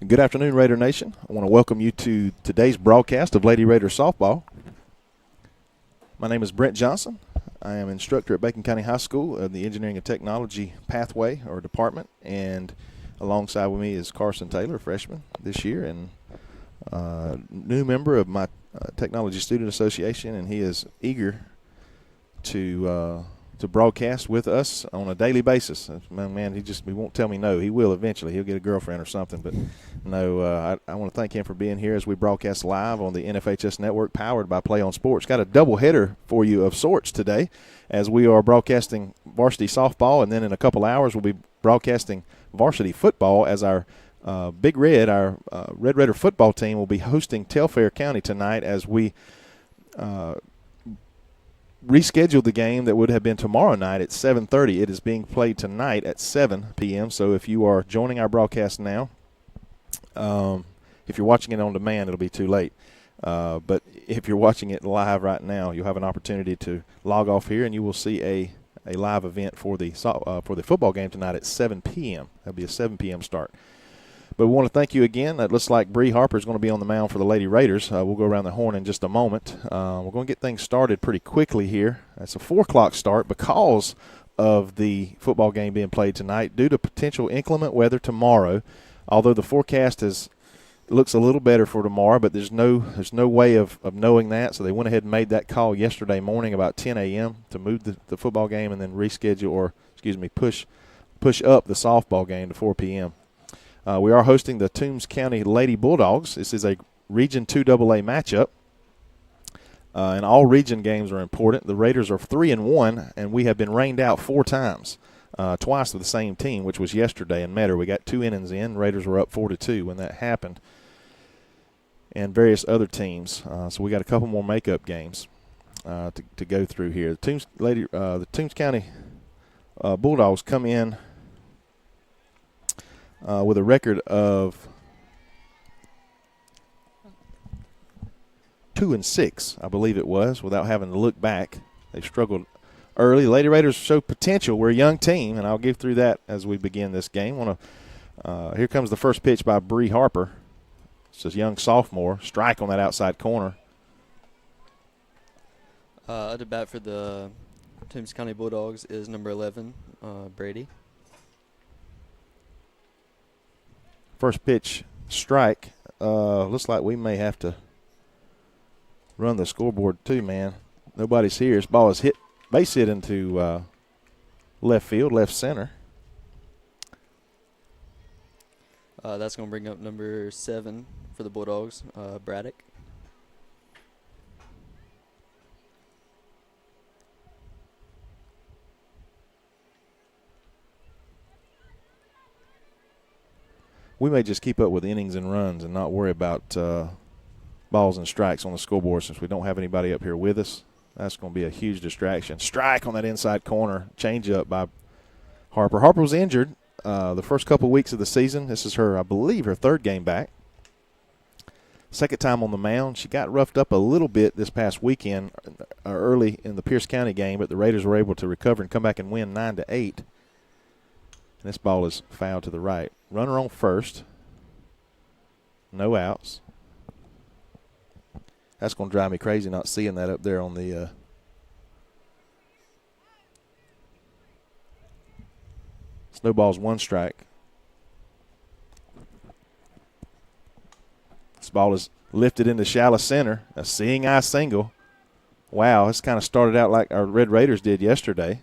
Good afternoon, Raider Nation. I want to welcome you to today's broadcast of Lady Raider Softball. My name is Brent Johnson. I am instructor at Bacon County High School of the Engineering and Technology Pathway or Department, and alongside with me is Carson Taylor, freshman this year, and new member of my Technology Student Association, and he is eager to broadcast with us on a daily basis. Man, he won't tell me no. He will eventually. He'll get a girlfriend or something. But no, I want to thank him for being here as we broadcast live on the NFHS Network powered by Play on Sports. Got a double header for you of sorts today as we are broadcasting varsity softball, and then in a couple hours we'll be broadcasting varsity football as our Big Red, our Red Raider football team will be hosting Telfair County tonight as we rescheduled the game that would have been tomorrow night at 7:30. It is being played tonight at 7 p.m. So if you are joining our broadcast now, if you're watching it on demand, it'll be too late. But if you're watching it live right now, you'll have an opportunity to log off here, and you will see a live event for the football game tonight at 7 p.m. That'll be a 7 p.m. start. But we want to thank you again. It looks like Bree Harper is going to be on the mound for the Lady Raiders. We'll go around the horn in just a moment. We're going to get things started pretty quickly here. It's a 4 o'clock start because of the football game being played tonight due to potential inclement weather tomorrow. Although the forecast looks a little better for tomorrow, but there's no way of knowing that. So they went ahead and made that call yesterday morning about 10 a.m. to move the football game and then push up the softball game to 4 p.m. We are hosting the Toombs County Lady Bulldogs. This is a Region 2 AA matchup, and all region games are important. The Raiders are 3-1, and we have been rained out 4 times, twice with the same team, which was yesterday in Metter. We got 2 innings in. Raiders were up 4-2 when that happened, and various other teams. So we got a couple more makeup games to go through here. The Toombs County Bulldogs come in with a record of 2-6, I believe it was, without having to look back. They struggled early. Lady Raiders show potential. We're a young team, and I'll get through that as we begin this game. Here comes the first pitch by Bree Harper. It's a young sophomore. Strike on that outside corner. At the bat for the Toombs County Bulldogs is number 11, Brady. First pitch, strike. Looks like we may have to run the scoreboard too, man. Nobody's here. This ball is base hit into left field, left center. That's going to bring up number 7 for the Bulldogs, Braddock. We may just keep up with innings and runs and not worry about balls and strikes on the scoreboard since we don't have anybody up here with us. That's going to be a huge distraction. Strike on that inside corner. Change up by Harper. Harper was injured the first couple weeks of the season. This is I believe, her 3rd game back. Second time on the mound. She got roughed up a little bit this past weekend early in the Pierce County game, but the Raiders were able to recover and come back and win 9-8. And this ball is fouled to the right. Runner on first. No outs. That's going to drive me crazy not seeing that up there on the snowball's 1 strike. This ball is lifted into shallow center. A seeing eye single. Wow, this kind of started out like our Red Raiders did yesterday.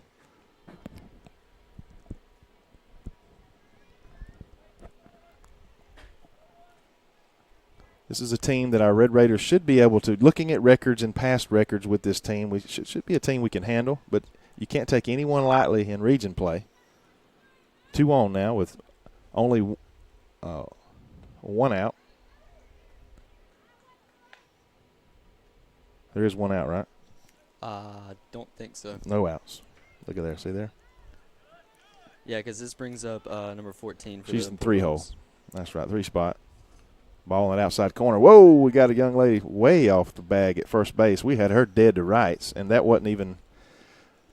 This is a team that our Red Raiders should be able to, looking at records and past records with this team, we should be a team we can handle, but you can't take anyone lightly in region play. 2 on now with only 1 out. There is 1 out, right? Don't think so. No outs. Look at there. See there? Yeah, because this brings up number 14 for She's the in 3 hole. Bulldogs. That's right, 3 spot. Ball in that outside corner. Whoa, we got a young lady way off the bag at first base. We had her dead to rights, and that wasn't even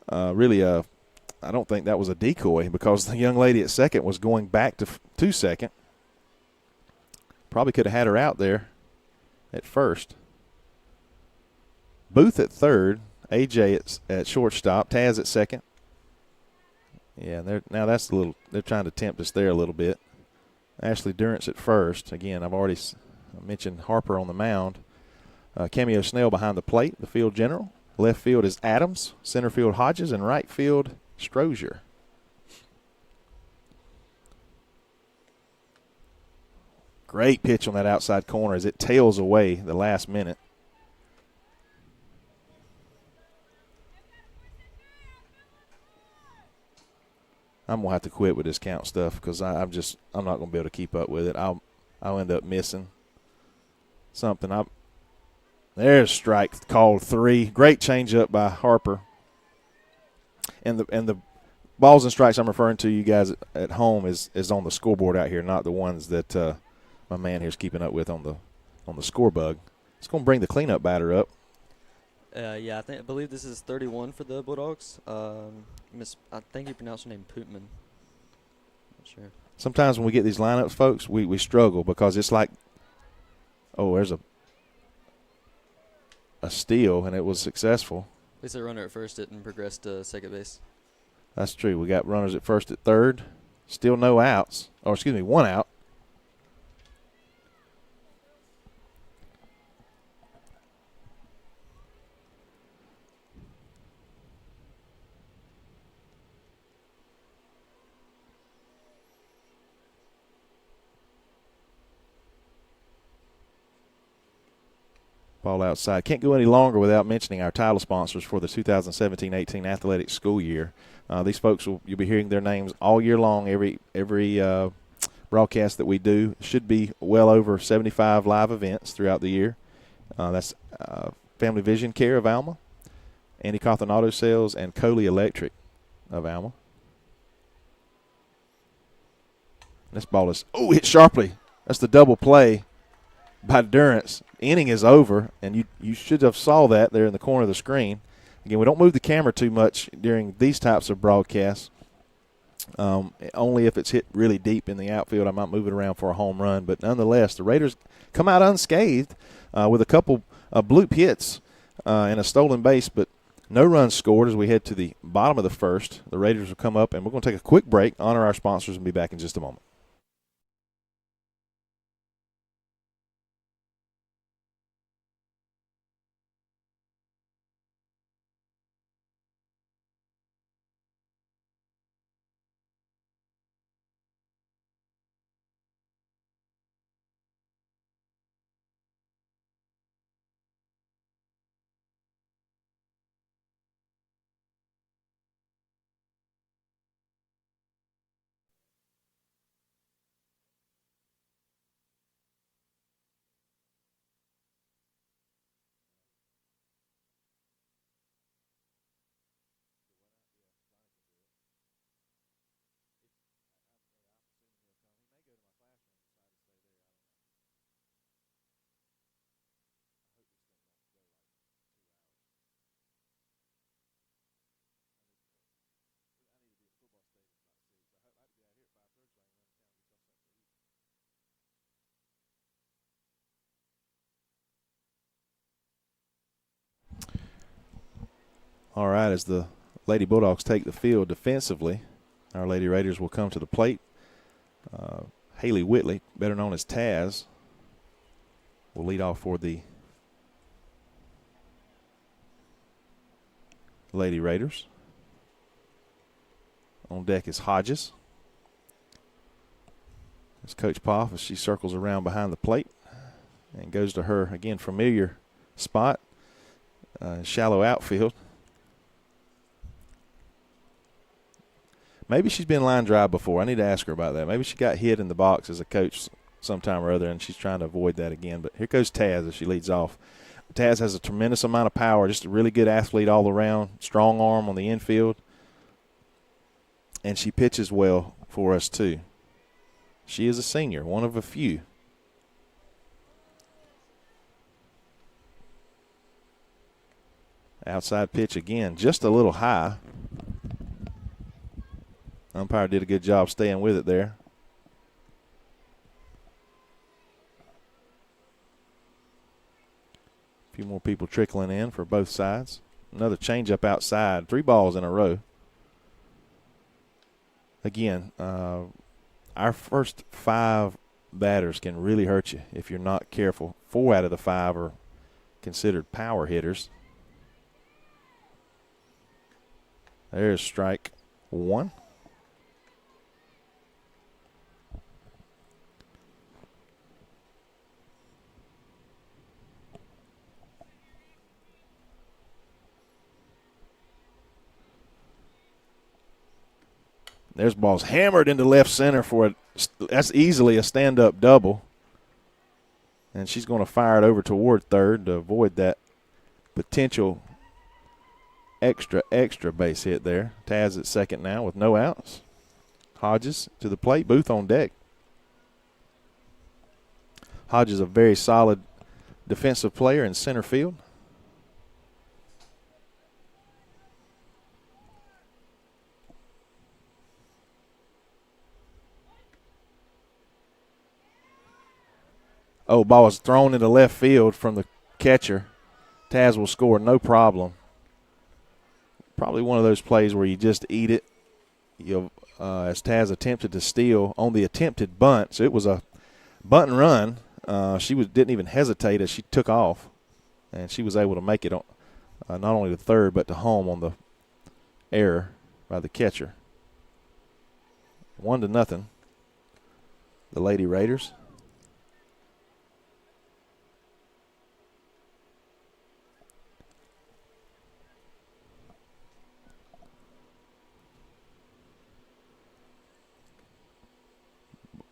really I don't think that was a decoy because the young lady at second was going back to second. Probably could have had her out there at first. Booth at third. AJ at shortstop. Taz at second. Yeah, they're trying to tempt us there a little bit. Ashley Durrance at first. Again, I've already mentioned Harper on the mound. Cameo Snell behind the plate, the field general. Left field is Adams. Center field Hodges. And right field Strozier. Great pitch on that outside corner as it tails away the last minute. I'm gonna have to quit with this count stuff because I'm not gonna be able to keep up with it. I'll end up missing something. There's strike called 3. Great changeup by Harper. And the balls and strikes I'm referring to, you guys at home, is on the scoreboard out here, not the ones that my man here's keeping up with on the score bug. It's gonna bring the cleanup batter up. Yeah, I believe this is 31 for the Bulldogs. I think you pronounce her name Pootman. Not sure. Sometimes when we get these lineups, folks, we struggle because it's like, oh, there's a steal, and it was successful. At least the runner at first didn't progress to second base. That's true. We got runners at first, at third. Still no outs. Or, excuse me, 1 out. Ball outside. Can't go any longer without mentioning our title sponsors for the 2017-18 athletic school year. These folks, you'll be hearing their names all year long. Every broadcast that we do should be well over 75 live events throughout the year. That's Family Vision Care of Alma, Andy Cawthon Auto Sales, and Coley Electric of Alma. This ball is hit sharply. That's the double play by Durrance. Inning is over, and you should have saw that there in the corner of the screen. Again, we don't move the camera too much during these types of broadcasts. Only if it's hit really deep in the outfield, I might move it around for a home run. But nonetheless, the Raiders come out unscathed with a couple bloop hits and a stolen base, but no runs scored as we head to the bottom of the first. The Raiders will come up, and we're going to take a quick break, honor our sponsors, and be back in just a moment. All right, as the Lady Bulldogs take the field defensively, our Lady Raiders will come to the plate. Haley Whitley, better known as Taz, will lead off for the Lady Raiders. On deck is Hodges. It's Coach Poff as she circles around behind the plate and goes to her, again, familiar spot, shallow outfield. Maybe she's been line drive before. I need to ask her about that. Maybe she got hit in the box as a coach sometime or other, and she's trying to avoid that again. But here goes Taz as she leads off. Taz has a tremendous amount of power, just a really good athlete all around, strong arm on the infield, and she pitches well for us too. She is a senior, one of a few. Outside pitch again, just a little high. Umpire did a good job staying with it there. few more people trickling in for both sides. Another changeup outside. 3 balls in a row. Again, our first 5 batters can really hurt you if you're not careful. 4 out of the 5 are considered power hitters. There's strike 1. There's balls hammered into left center for that's easily a stand-up double. And she's going to fire it over toward third to avoid that potential extra base hit there. Taz at second now with no outs. Hodges to the plate, Booth on deck. Hodges a very solid defensive player in center field. Oh, ball is thrown into left field from the catcher. Taz will score no problem. Probably one of those plays where you just eat it. As Taz attempted to steal on the attempted bunt. So it was a bunt and run. She didn't even hesitate as she took off. And she was able to make it not only to third but to home on the error by the catcher. 1-0. The Lady Raiders.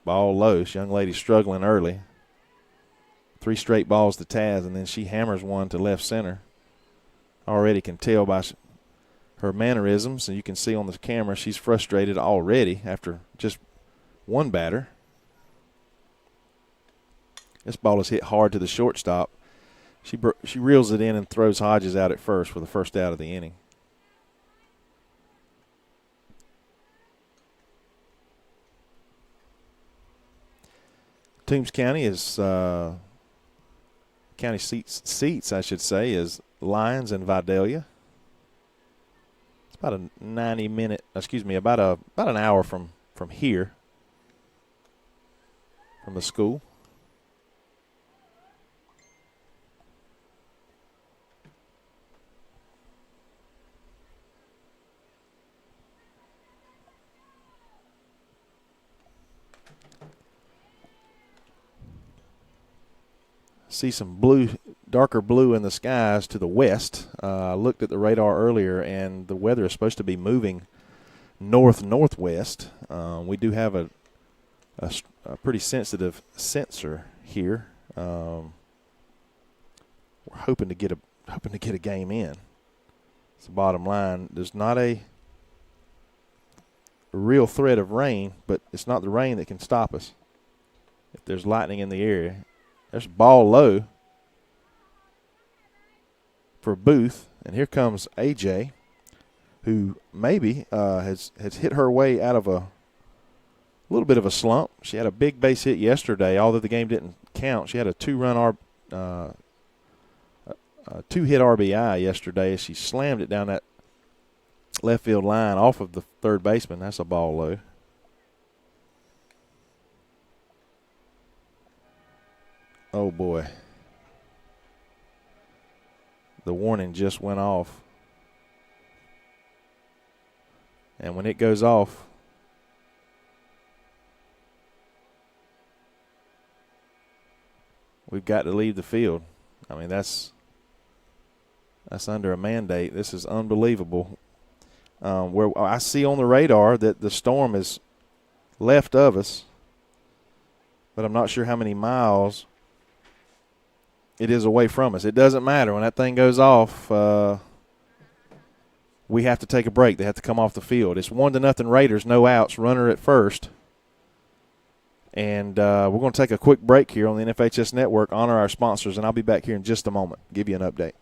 Ball low. This young lady struggling early. 3 straight balls to Taz, and then she hammers one to left center. Already can tell by her mannerisms, and you can see on the camera she's frustrated already after just one batter. This ball is hit hard to the shortstop. She reels it in and throws Hodges out at first for the first out of the inning. Toombs County is county seats, I should say, is Lyons and Vidalia. It's about about an hour from here, from the school. See some blue, darker blue in the skies to the west. I looked at the radar earlier, and the weather is supposed to be moving northwest. We do have a pretty sensitive sensor here. We're hoping to get a game in. It's the bottom line. There's not a real threat of rain, but it's not the rain that can stop us if there's lightning in the area. There's ball low for Booth, and here comes AJ, who maybe has hit her way out of a little bit of a slump. She had a big base hit yesterday, although the game didn't count. She had a 2-hit RBI yesterday as she slammed it down that left field line off of the third baseman. That's a ball low. Oh, boy. The warning just went off. And when it goes off, we've got to leave the field. I mean, that's under a mandate. This is unbelievable. Where I see on the radar that the storm is left of us, but I'm not sure how many miles it is away from us. It doesn't matter. When that thing goes off, we have to take a break. They have to come off the field. It's 1-0 Raiders, no outs, runner at first. And we're going to take a quick break here on the NFHS Network, honor our sponsors, and I'll be back here in just a moment, give you an update.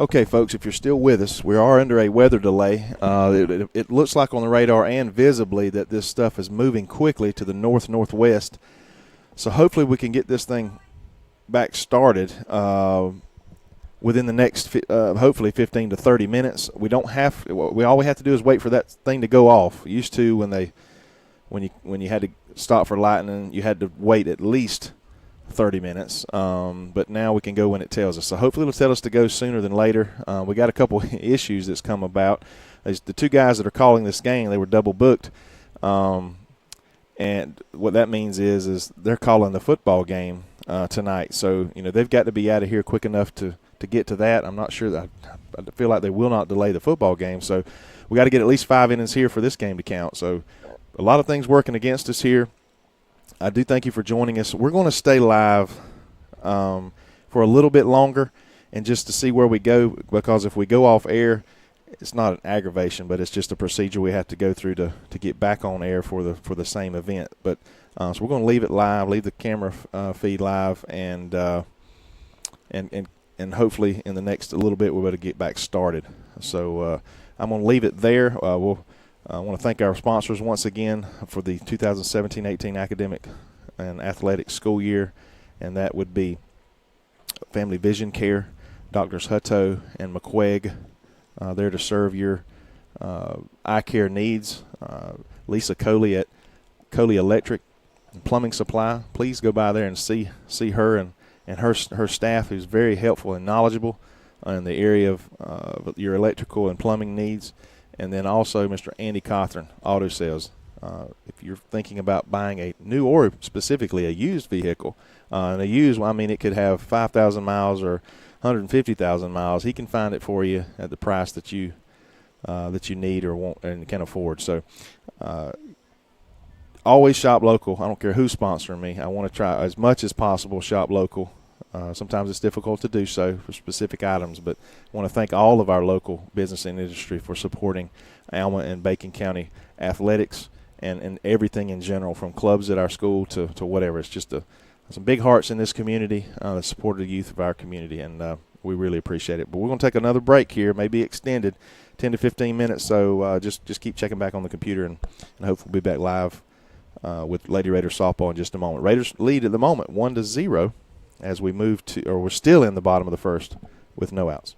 Okay, folks, if you're still with us, we are under a weather delay. It looks like on the radar and visibly that this stuff is moving quickly to the northwest. So hopefully we can get this thing back started within the next, hopefully 15 to 30 minutes. We don't have. All we have to do is wait for that thing to go off. Used to when you had to stop for lightning, you had to wait at least 30 minutes, but now we can go when it tells us. So hopefully it'll tell us to go sooner than later. We got a couple issues that's come about. The two guys that are calling this game, they were double booked, and what that means is they're calling the football game tonight. So they've got to be out of here quick enough to get to that. I'm not sure. I feel like they will not delay the football game. So we got to get at least 5 innings here for this game to count. So a lot of things working against us here. I do thank you for joining us. We're going to stay live for a little bit longer and just to see where we go, because if we go off air, it's not an aggravation, but it's just a procedure we have to go through to get back on air for the same event. But so we're going to leave it live, leave the camera feed live, and hopefully in the next little bit we're going to get back started. So I'm going to leave it there. I want to thank our sponsors once again for the 2017-18 academic and athletic school year, and that would be Family Vision Care, Doctors Hutto and McQuaig, there to serve your eye care needs. Lisa Coley at Coley Electric and Plumbing Supply. Please go by there and see her and her staff, who's very helpful and knowledgeable in the area of your electrical and plumbing needs. And then also Mr. Andy Cothran, Auto Sales. If you're thinking about buying a new or specifically a used vehicle, and a used, I mean, it could have 5,000 miles or 150,000 miles. He can find it for you at the price that you need or want and can afford. So always shop local. I don't care who's sponsoring me. I want to try as much as possible shop local. Sometimes it's difficult to do so for specific items, but I want to thank all of our local business and industry for supporting Alma and Bacon County athletics and everything in general, from clubs at our school to whatever. It's just some big hearts in this community that support the youth of our community, and we really appreciate it. But we're going to take another break here, maybe extended 10 to 15 minutes, so just keep checking back on the computer, and hopefully we'll be back live with Lady Raiders softball in just a moment. Raiders lead at the moment 1-0. As we move to, or we're still in the bottom of the first with no outs.